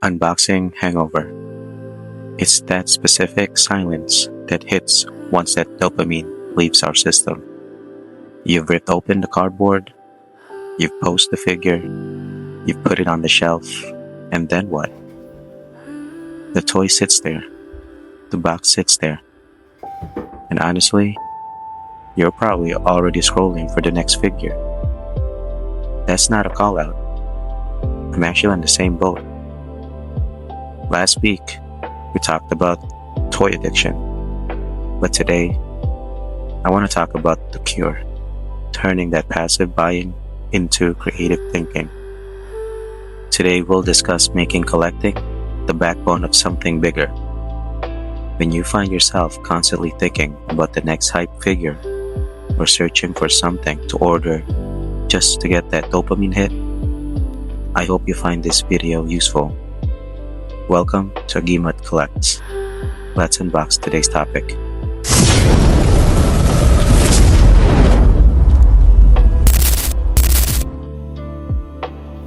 Unboxing Hangover. It's that specific silence that hits once that dopamine leaves our system. You've ripped open the cardboard, you've posed the figure, you've put it on the shelf, and then what? The toy sits there, the box sits there, and honestly, you're probably already scrolling for the next figure. That's not a call out. I'm actually on the same boat. Last week, we talked about toy addiction, but today, I want to talk about the cure, turning that passive buying into creative thinking. Today, we'll discuss making collecting the backbone of something bigger. When you find yourself constantly thinking about the next hype figure or searching for something to order just to get that dopamine hit, I hope you find this video useful. Welcome to Gimat Collects. Let's unbox today's topic.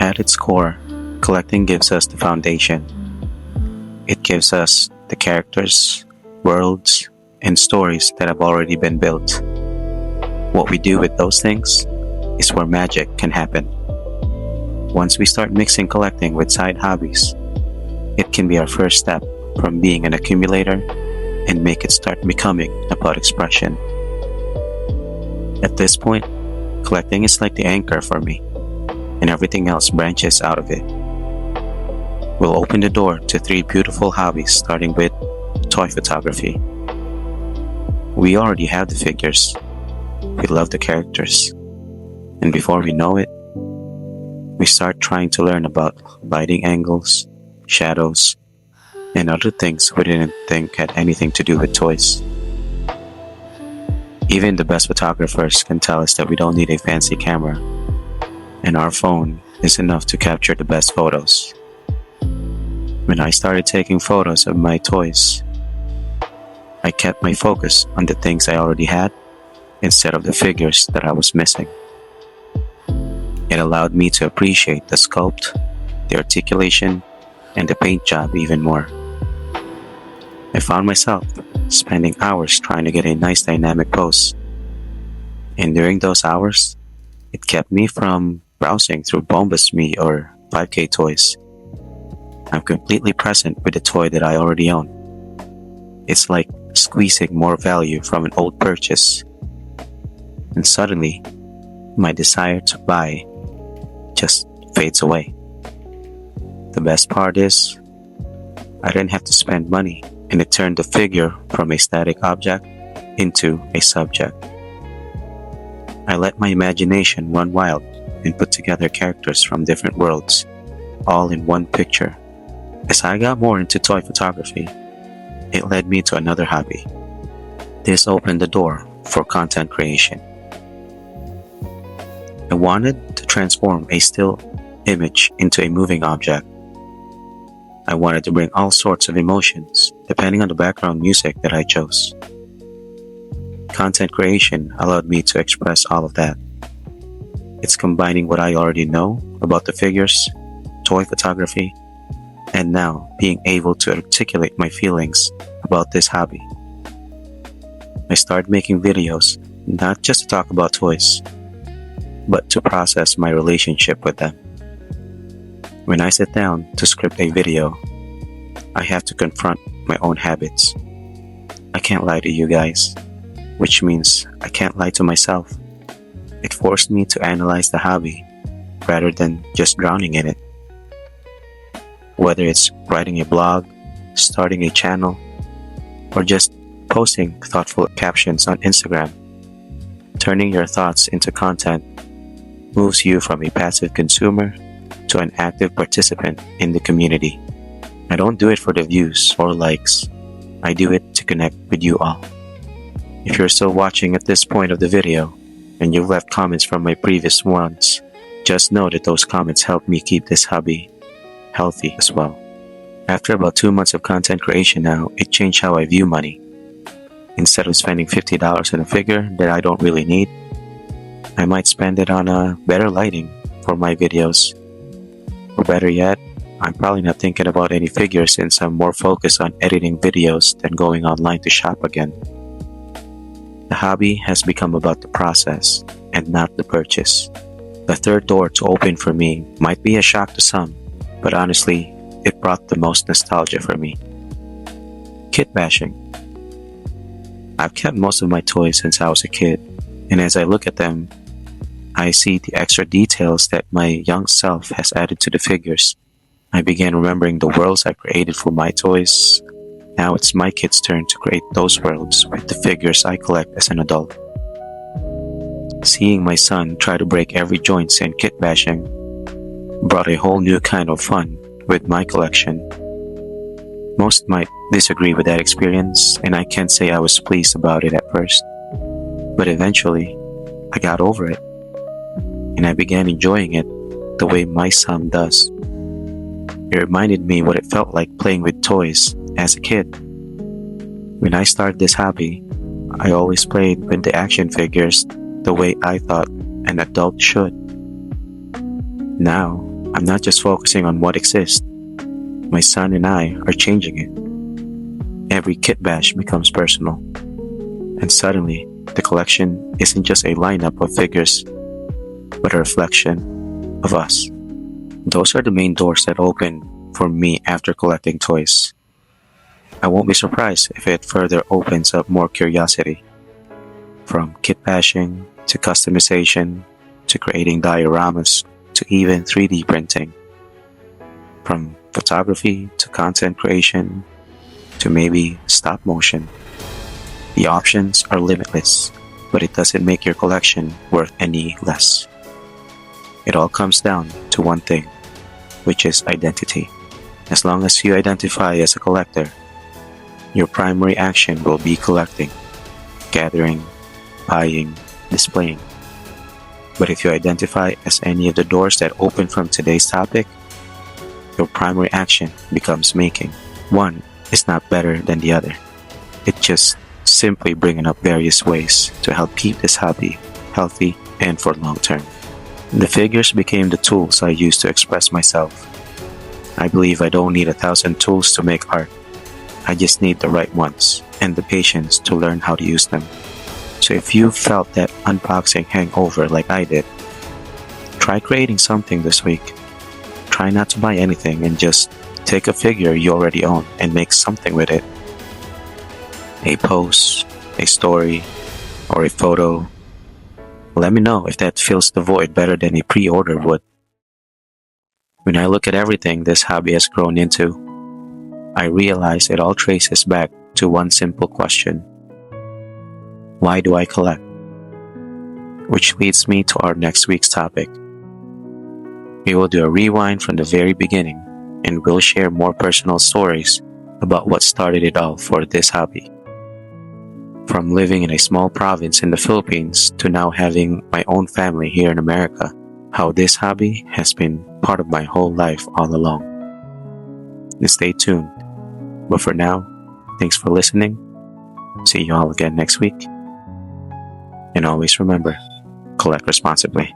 At its core, collecting gives us the foundation. It gives us the characters, worlds, and stories that have already been built. What we do with those things is where magic can happen. Once we start mixing collecting with side hobbies, it can be our first step from being an accumulator and make it start becoming about expression. At this point, collecting is like the anchor for me, and everything else branches out of it. We'll open the door to 3 beautiful hobbies, starting with toy photography. We already have the figures. We love the characters. And before we know it, we start trying to learn about lighting angles, shadows, and other things we didn't think had anything to do with toys. Even the best photographers can tell us that we don't need a fancy camera, and our phone is enough to capture the best photos. When I started taking photos of my toys, I kept my focus on the things I already had instead of the figures that I was missing. It allowed me to appreciate the sculpt, the articulation, and the paint job even more. I found myself spending hours trying to get a nice dynamic pose. And during those hours, it kept me from browsing through Bombas Me or 5K toys. I'm completely present with the toy that I already own. It's like squeezing more value from an old purchase. And suddenly, my desire to buy just fades away. The best part is, I didn't have to spend money, and it turned the figure from a static object into a subject. I let my imagination run wild and put together characters from different worlds, all in one picture. As I got more into toy photography, it led me to another hobby. This opened the door for content creation. I wanted to transform a still image into a moving object. I wanted to bring all sorts of emotions, depending on the background music that I chose. Content creation allowed me to express all of that. It's combining what I already know about the figures, toy photography, and now being able to articulate my feelings about this hobby. I started making videos, not just to talk about toys, but to process my relationship with them. When I sit down to script a video, I have to confront my own habits. I can't lie to you guys, which means I can't lie to myself. It forced me to analyze the hobby rather than just drowning in it. Whether it's writing a blog, starting a channel, or just posting thoughtful captions on Instagram, turning your thoughts into content moves you from a passive consumer to an active participant in the community. I don't do it for the views or likes. I do it to connect with you all. If you're still watching at this point of the video and you've left comments from my previous ones, just know that those comments help me keep this hobby healthy as well. After about 2 months of content creation now, it changed how I view money. Instead of spending $50 on a figure that I don't really need, I might spend it on better lighting for my videos, or better yet, I'm probably not thinking about any figures since I'm more focused on editing videos than going online to shop again. The hobby has become about the process and not the purchase. The third door to open for me might be a shock to some, but honestly, it brought the most nostalgia for me. Kit bashing. I've kept most of my toys since I was a kid, and as I look at them, I see the extra details that my young self has added to the figures. I began remembering the worlds I created for my toys. Now it's my kids' turn to create those worlds with the figures I collect as an adult. Seeing my son try to break every joint in kit bashing brought a whole new kind of fun with my collection. Most might disagree with that experience, and I can't say I was pleased about it at first. But eventually, I got over it, and I began enjoying it the way my son does. It reminded me what it felt like playing with toys as a kid. When I started this hobby, I always played with the action figures the way I thought an adult should. Now, I'm not just focusing on what exists. My son and I are changing it. Every kit bash becomes personal. And suddenly, the collection isn't just a lineup of figures, but a reflection of us. Those are the main doors that open for me after collecting toys. I won't be surprised if it further opens up more curiosity. From kit bashing, to customization, to creating dioramas, to even 3D printing. From photography, to content creation, to maybe stop motion. The options are limitless, but it doesn't make your collection worth any less. It all comes down to one thing, which is identity. As long as you identify as a collector, your primary action will be collecting, gathering, buying, displaying. But if you identify as any of the doors that open from today's topic, your primary action becomes making. One is not better than the other. It's just simply bringing up various ways to help keep this hobby healthy and for long term. The figures became the tools I use to express myself. I believe I don't need 1,000 tools to make art. I just need the right ones and the patience to learn how to use them. So if you felt that unboxing hangover like I did, try creating something this week. Try not to buy anything and just take a figure you already own and make something with it. A post, a story, or a photo. Let me know if that fills the void better than a pre-order would. When I look at everything this hobby has grown into, I realize it all traces back to one simple question. Why do I collect? Which leads me to our next week's topic. We will do a rewind from the very beginning, and we'll share more personal stories about what started it all for this hobby. From living in a small province in the Philippines to now having my own family here in America, how this hobby has been part of my whole life all along. And stay tuned. But for now, thanks for listening. See you all again next week. And always remember, collect responsibly.